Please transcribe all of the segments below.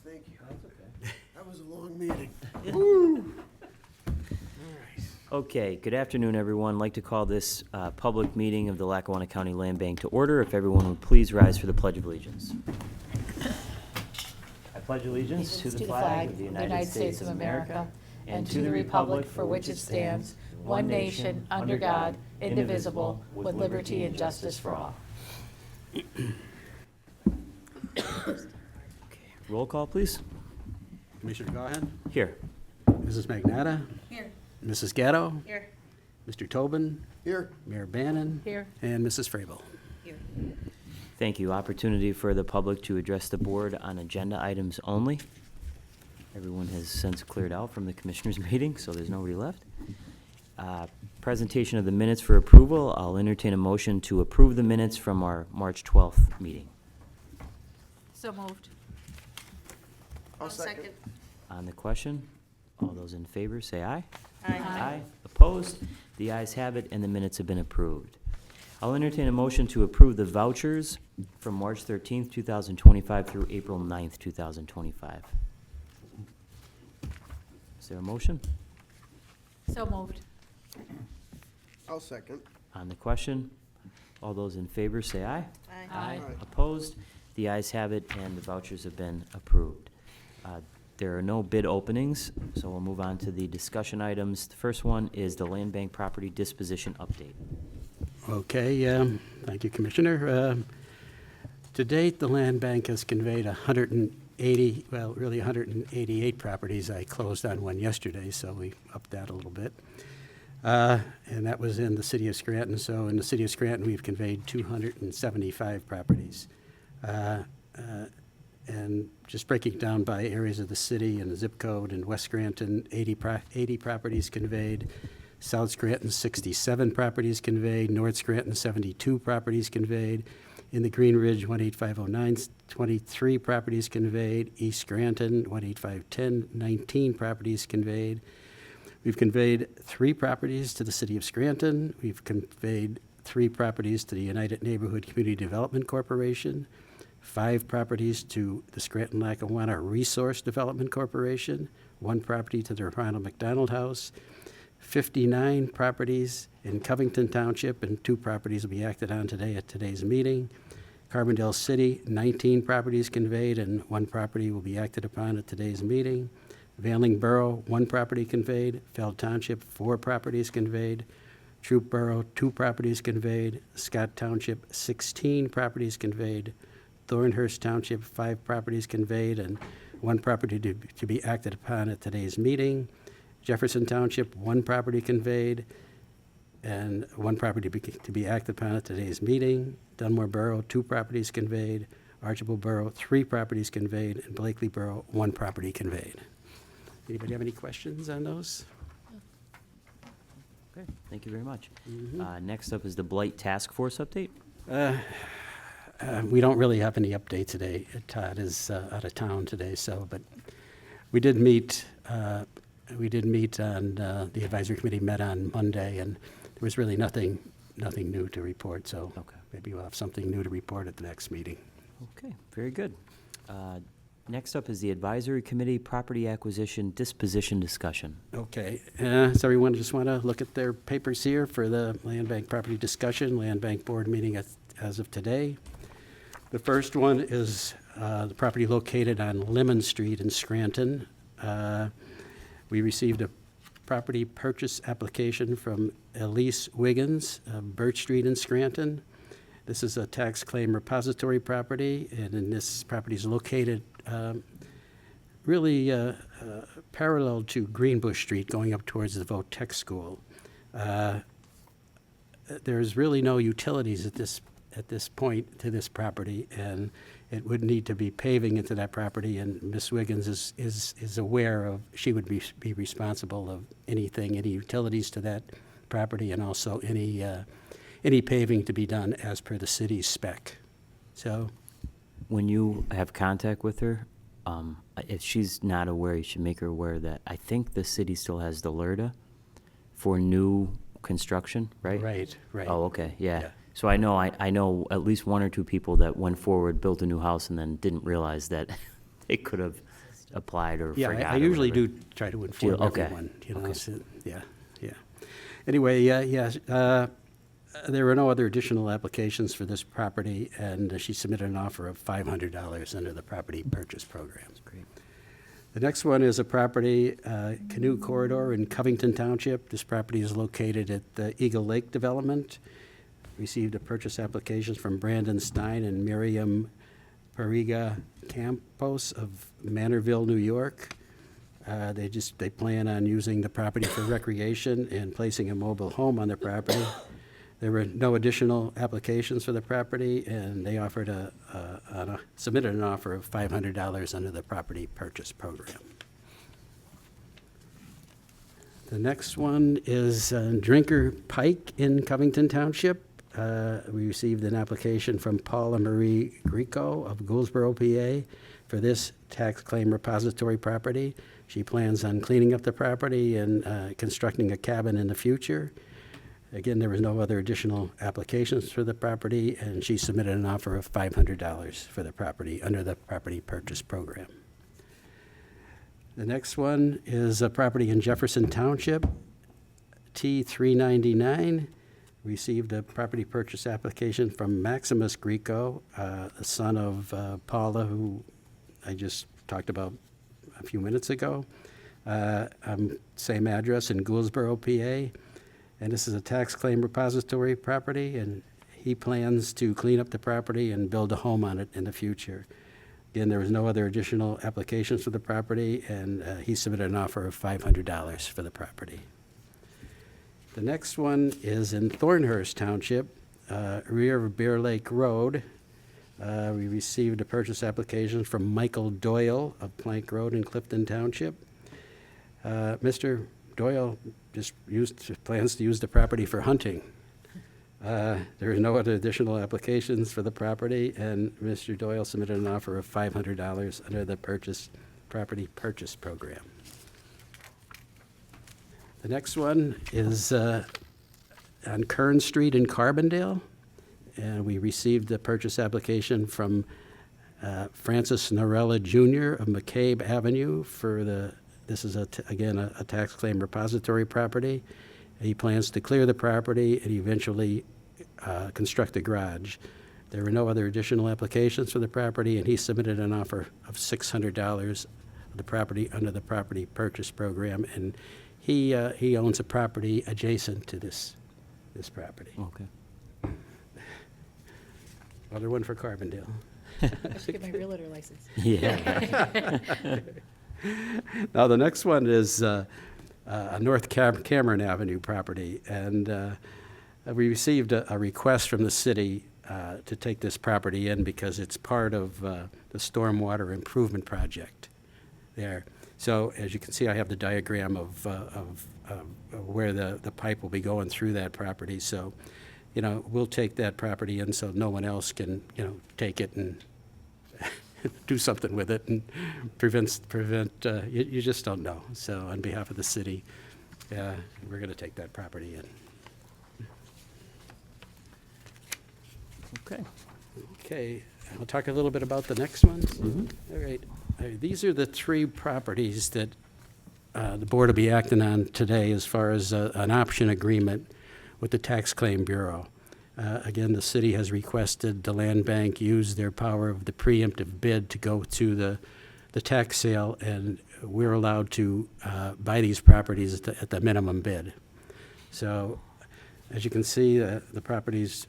Thank you. That's okay. That was a long meeting. Woo! All right. Okay, good afternoon, everyone. I'd like to call this public meeting of the Lackawanna County Land Bank to order. If everyone would please rise for the Pledge of Allegiance. I pledge allegiance to the flag of the United States of America and to the republic for which it stands, one nation, under God, indivisible, with liberty and justice for all. Roll call, please. Commissioner Gahan, Here. Mrs. Magnata, Here. Mrs. Gatto, Here. Mr. Tobin, Here. Mayor Bannon, Here. and Mrs. Frabel. Here. Thank you. Opportunity for the public to address the board on agenda items only. Everyone has since cleared out from the commissioners' meeting, so there's nobody left. Presentation of the minutes for approval. I'll entertain a motion to approve the minutes from our March 12th meeting. So moved. I'll second. On the question, all those in favor say aye. Aye. Opposed? The ayes have it, and the minutes have been approved. I'll entertain a motion to approve the vouchers from March 13th, 2025 through April 9th, 2025. Is there a motion? So moved. I'll second. On the question, all those in favor say aye. Aye. Opposed? The ayes have it, and the vouchers have been approved. There are no bid openings, so we'll move on to the discussion items. The first one is the Land Bank property disposition update. Okay, thank you, Commissioner. To date, the Land Bank has conveyed 180, well, really 188 properties. I closed on one yesterday, so we upped that a little bit. And that was in the city of Scranton. So in the city of Scranton, we've conveyed 275 properties. And just breaking it down by areas of the city and the zip code, in West Scranton, 80 properties conveyed. South Scranton, 67 properties conveyed. North Scranton, 72 properties conveyed. In the Green Ridge, 18509, 23 properties conveyed. East Scranton, 18510, 19 properties conveyed. We've conveyed 3 properties to the city of Scranton. We've conveyed 3 properties to the United Neighborhood Community Development Corporation, 5 properties to the Scranton-Lackawanna Resource Development Corporation, 1 property to the Ronald McDonald House, 59 properties in Covington Township, and 2 properties will be acted on today at today's meeting. Carbondale City, 19 properties conveyed, and 1 property will be acted upon at today's meeting. Vanling Borough, 1 property conveyed. Feld Township, 4 properties conveyed. Troop Borough, 2 properties conveyed. Scott Township, 16 properties conveyed. Thornhurst Township, 5 properties conveyed, and 1 property to be acted upon at today's meeting. Jefferson Township, 1 property conveyed, and 1 property to be acted upon at today's meeting. Dunmore Borough, 2 properties conveyed. Archibald Borough, 3 properties conveyed, and Blakely Borough, 1 property conveyed. Anybody have any questions on those? Okay, thank you very much. Next up is the Blight Task Force update. We don't really have any update today. Todd is out of town today, but we did meet. We did meet on the advisory committee met on Monday, and there was really nothing new to report. So Okay. maybe we'll have something new to report at the next meeting. Okay, very good. Next up is the Advisory Committee Property Acquisition Disposition Discussion. Okay, so everyone just want to look at their papers here for the Land Bank property discussion, Land Bank board meeting as of today. The first one is the property located on Lemon Street in Scranton. We received a property purchase application from Elise Wiggins of Birch Street in Scranton. This is a tax claim repository property, and then this property is located really parallel to Greenbush Street going up towards the Votech School. There's really no utilities at this point to this property, and it would need to be paving into that property, and Ms. Wiggins is aware of, she would be responsible of any utilities to that property, and also any paving to be done as per the city's spec. So, When you have contact with her, if she's not aware, you should make her aware that I think the city still has the LERTA for new construction, right? right. Oh, okay, yeah. Yeah. So I know at least 1 or 2 people that went forward, built a new house, and then didn't realize that they could have applied or Yeah, forgot. I or usually whatever. do try to inform okay. everyone, you know, Okay. so, yeah, yeah. Anyway, there were no other additional applications for this property, and she submitted an offer of $500 under the property purchase program. Great. The next one is a property, Canoe Corridor in Covington Township. This property is located at the Eagle Lake Development. Received a purchase application from Brandon Stein and Miriam Pariga Campos of Manorville, New York. They plan on using the property for recreation and placing a mobile home on the property. There were no additional applications for the property, and they submitted an offer of $500 under the property purchase program. The next one is Drinker Pike in Covington Township. We received an application from Paula Marie Greco of Gouldsboro, PA, for this tax claim repository property. She plans on cleaning up the property and constructing a cabin in the future. Again, there was no other additional applications for the property, and she submitted an offer of $500 for the property under the property purchase program. The next one is a property in Jefferson Township, T399. Received a property purchase application from Maximus Greco, the son of Paula, who I just talked about a few minutes ago. Same address in Gouldsboro, PA. And this is a tax claim repository property, and he plans to clean up the property and build a home on it in the future. Again, there was no other additional applications for the property, and he submitted an offer of $500 for the property. The next one is in Thornhurst Township, rear of Bear Lake Road. We received a purchase application from Michael Doyle of Plank Road in Clifton Township. Mr. Doyle just plans to use the property for hunting. There are no other additional applications for the property, and Mr. Doyle submitted an offer of $500 under the property purchase program. The next one is on Kern Street in Carbondale, and we received the purchase application from Francis Norella Jr. of McCabe Avenue for this is, again, a tax claim repository property. He plans to clear the property and eventually construct a garage. There were no other additional applications for the property, and he submitted an offer of $600 of the property under the property purchase program, and he owns a property adjacent to this property. Okay. Another one for Carbondale. I should get my realtor license. Yeah. Now, the next one is a North Cameron Avenue property, and we received a request from the city to take this property in because it's part of the stormwater improvement project there. So, as you can see, I have the diagram of where the pipe will be going through that property. So, we'll take that property in so no one else can, take it and do something with it and prevent, you just don't know. So on behalf of the city, we're going to take that property in. Okay. Okay, I'll talk a little bit about the next ones. All right. These are the three properties that the board will be acting on today as far as an option agreement with the Tax Claim Bureau. Again, the city has requested the Landbank use their power of the preemptive bid to go to the tax sale, and we're allowed to buy these properties at the minimum bid. So, as you can see, the properties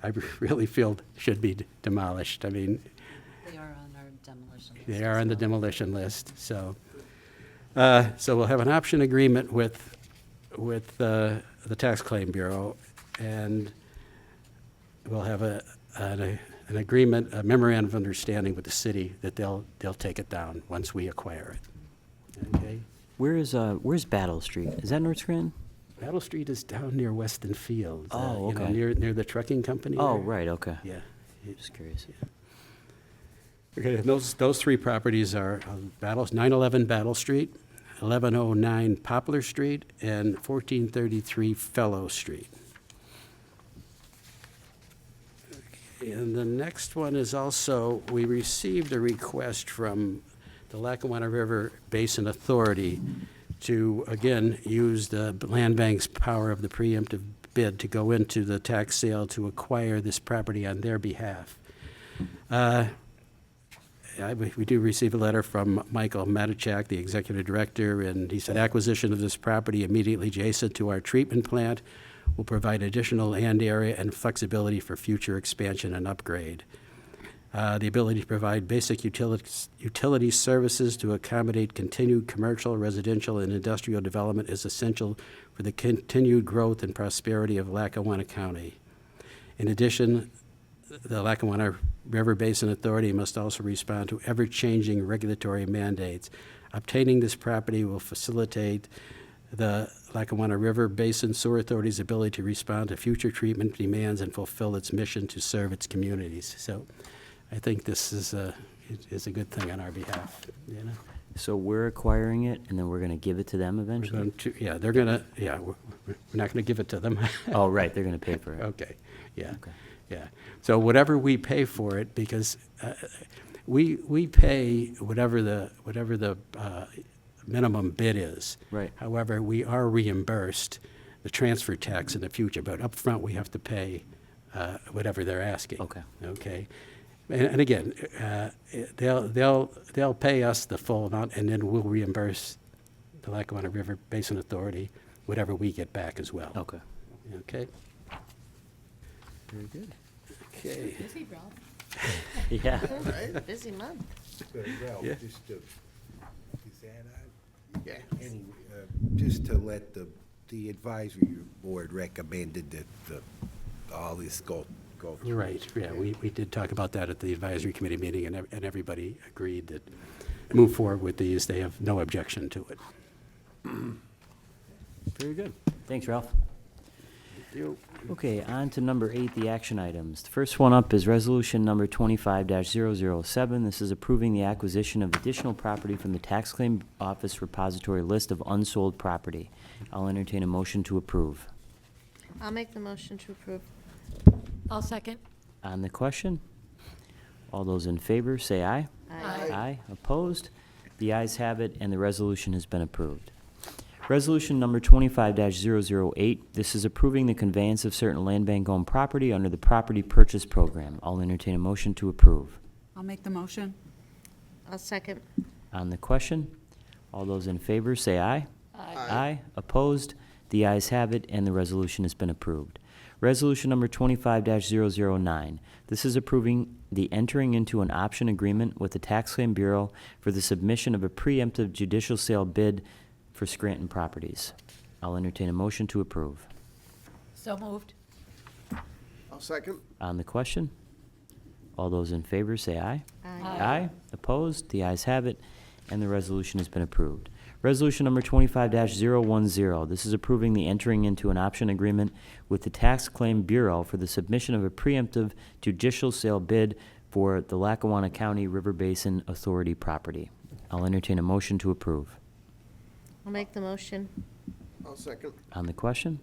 I really feel should be demolished. I mean, They are on our demolition list. they are on the as well. demolition list. So, so we'll have an option agreement with the Tax Claim Bureau, and we'll have an agreement, a memorandum of understanding with the city that they'll take it down once we acquire it. Okay? Where's Battle Street? Is that North Scranton? Battle Street is down near Weston Field. Oh, you know, okay. near the trucking company. Oh, there. right, okay. Yeah. Just curious. Okay, and those three properties are 911 Battle Street, 1109 Poplar Street, and 1433 Fellow Street. And the next one is also, we received a request from the Lackawanna River Basin Authority to, again, use the land bank's power of the preemptive bid to go into the tax sale to acquire this property on their behalf. We do receive a letter from Michael Matichak, the executive director, and he said acquisition of this property immediately adjacent to our treatment plant will provide additional land area and flexibility for future expansion and upgrade. The ability to provide basic utility services to accommodate continued commercial, residential, and industrial development is essential for the continued growth and prosperity of Lackawanna County. In addition, the Lackawanna River Basin Authority must also respond to ever-changing regulatory mandates. Obtaining this property will facilitate the Lackawanna River Basin Sewer Authority's ability to respond to future treatment demands and fulfill its mission to serve its communities. So I think this is a good thing on our behalf, you know? So we're acquiring it, and then we're going to give it to them We're eventually? going to, yeah, they're gonna, yeah, we're not gonna give it to them. Oh, right, they're going to pay for it. Okay, yeah, Okay. yeah. So whatever we pay for it, because we pay whatever the minimum bid is. Right. However, we are reimbursed the transfer tax in the future, but up front we have to pay whatever they're asking. Okay. Okay? And again, they'll pay us the full amount, and then we'll reimburse the Lackawanna River Basin Authority whatever we get back as well. Okay. Okay? Very good. Okay. Busy, Ralph. Yeah. Busy month. Ralph, Yeah. just to, is that on? Yeah. Anyway, just to let the advisory board recommended that all this go through. Right, yeah, we did talk about that at the advisory committee meeting, and everybody agreed that move forward with these. They have no objection to it. Very good. Thanks, Ralph. Thank you. Okay, on to number 8, the action items. The first one up is resolution number 25-007. This is approving the acquisition of additional property from the tax claim office repository list of unsold property. I'll entertain a motion to approve. I'll make the motion to approve. I'll second. On the question, all those in favor, say aye. Aye. Aye. Opposed? The ayes have it, and the resolution has been approved. Resolution number 25-008, this is approving the conveyance of certain land bank-owned property under the property purchase program. I'll entertain a motion to approve. I'll make the motion. I'll second. On the question, all those in favor say aye. Aye. Opposed? The ayes have it, and the resolution has been approved. Resolution number 25-009, this is approving the entering into an option agreement with the Tax Claim Bureau for the submission of a preemptive judicial sale bid for Scranton properties. I'll entertain a motion to approve. So moved. I'll second. On the question, all those in favor say aye. Aye. Opposed? The ayes have it, and the resolution has been approved. Resolution number 25-010, this is approving the entering into an option agreement with the Tax Claim Bureau for the submission of a preemptive judicial sale bid for the Lackawanna County River Basin Authority property. I'll entertain a motion to approve. I'll make the motion. I'll second. On the question,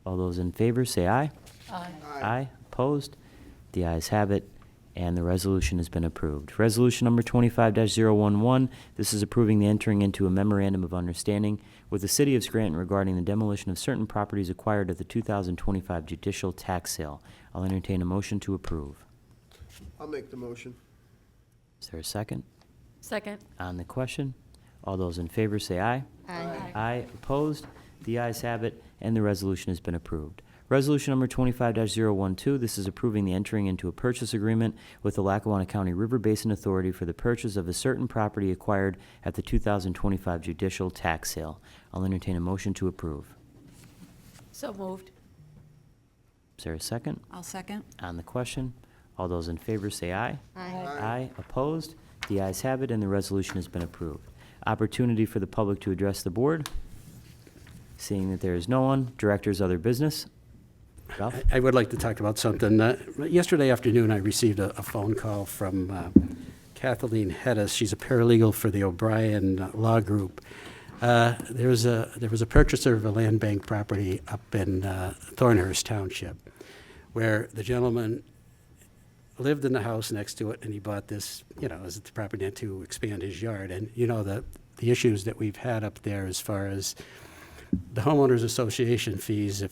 all those in favor say aye. Aye. Aye. Opposed? The ayes have it, and the resolution has been approved. Resolution number 25-011, this is approving the entering into a memorandum of understanding with the City of Scranton regarding the demolition of certain properties acquired at the 2025 judicial tax sale. I'll entertain a motion to approve. I'll make the motion. Is there a second? Second. On the question, all those in favor say aye. Aye. Aye. Opposed? The ayes have it, and the resolution has been approved. Resolution number 25-012, this is approving the entering into a purchase agreement with the Lackawanna County River Basin Authority for the purchase of a certain property acquired at the 2025 judicial tax sale. I'll entertain a motion to approve. So moved. Is there a second? I'll second. On the question, all those in favor say aye. Aye. Aye. Opposed? The ayes have it, and the resolution has been approved. Opportunity for the public to address the board. Seeing that there is no one, directors, other business. Ralph? I would like to talk about something. Yesterday afternoon, I received a phone call from Kathleen Heddes. She's a paralegal for the O'Brien Law Group. There was a purchaser of a land bank property up in Thornhurst Township, where the gentleman lived in the house next to it, and he bought this, as the property to expand his yard. And, the issues that we've had up there as far as the homeowners association fees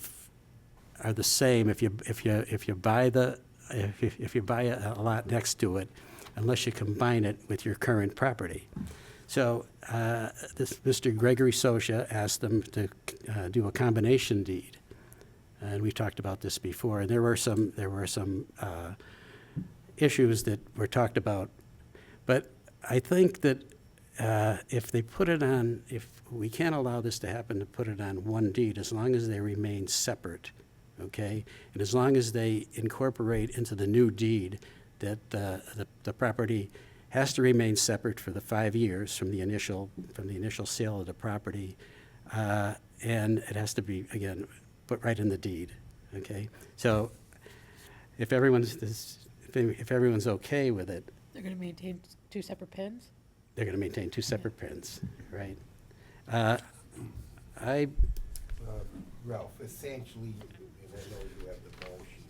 are the same if you buy if you buy a lot next to it, unless you combine it with your current property. So this Mr. Gregory Socia asked them to do a combination deed, and we've talked about this before. And there were some issues that were talked about, but I think that if we can't allow this to happen, to put it on one deed, as long as they remain separate, okay? And as long as they incorporate into the new deed that the property has to remain separate for the 5 years from the initial sale of the property, and it has to be, again, put right in the deed, okay? So if everyone's okay with it, They're going to maintain two separate pins? they're going to maintain two separate pins, right? Ralph, essentially, and I know you have the motion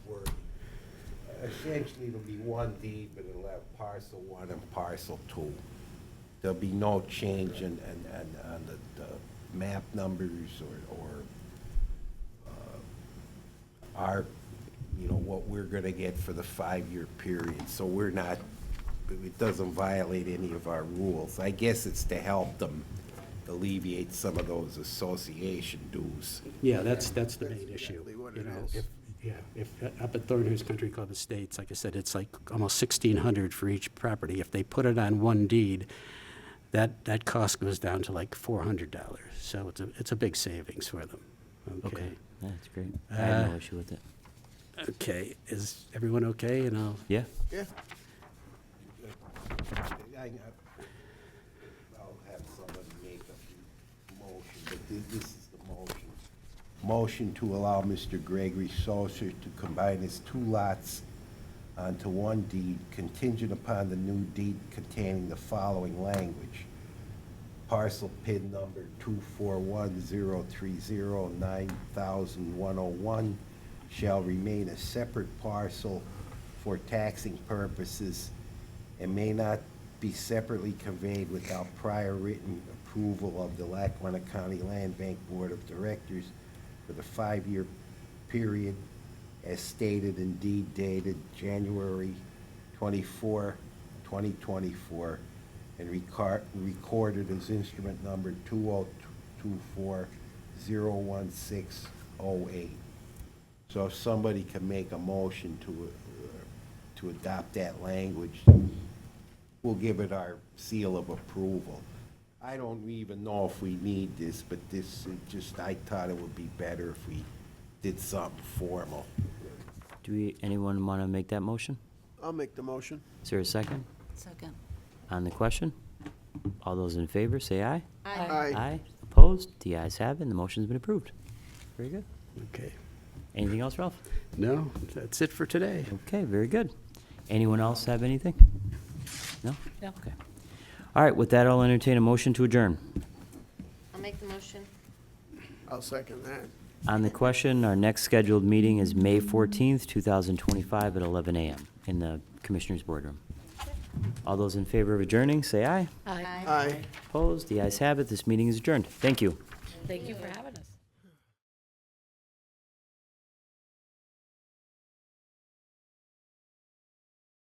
wording. Essentially, it'll be one deed, but it'll have parcel 1 and parcel 2. There'll be no change on the map numbers or our, what we're gonna get for the 5-year period. So it doesn't violate any of our rules. I guess it's to help them alleviate some of those association dues. Yeah, that's the main issue. exactly what You it know, is. if up at Thornhurst Country Club Estates, like I said, it's like almost $1,600 for each property. If they put it on one deed, that cost goes down to like $400. So it's a big savings for them. Okay. That's great. I have no issue with it. Okay, is everyone okay? And I'll, Yeah? Yeah, I'll have somebody make a motion, but this is the motion. Motion to allow Mr. Gregory Sosa to combine his 2 lots onto one deed contingent upon the new deed containing the following language. Parcel PIN number 2410309,101 shall remain a separate parcel for taxing purposes and may not be separately conveyed without prior written approval of the Lackawanna County Landbank Board of Directors for the 5-year period as stated in deed dated January 24, 2024, and recorded as instrument number 202401608. So if somebody can make a motion to adopt that language, we'll give it our seal of approval. I don't even know if we need this, but I thought it would be better if we did something formal. Anyone want to make that motion? I'll make the motion. Is there a second? Second. On the question? All those in favor, say aye. Aye. Aye. Opposed? The ayes have it, and the motion's been approved. Very good. okay. Anything else, Ralph? No, that's it for today. Okay, very good. Anyone else have anything? No? No. Okay. All right, with that, I'll entertain a motion to adjourn. I'll make the motion. I'll second that. On the question, our next scheduled meeting is May 14th, 2025 at 11 a.m. in the Commissioners' Boardroom. All those in favor of adjourning, say aye. Aye. Aye. Opposed? The ayes have it. This meeting is adjourned. Thank you. Thank you for having us.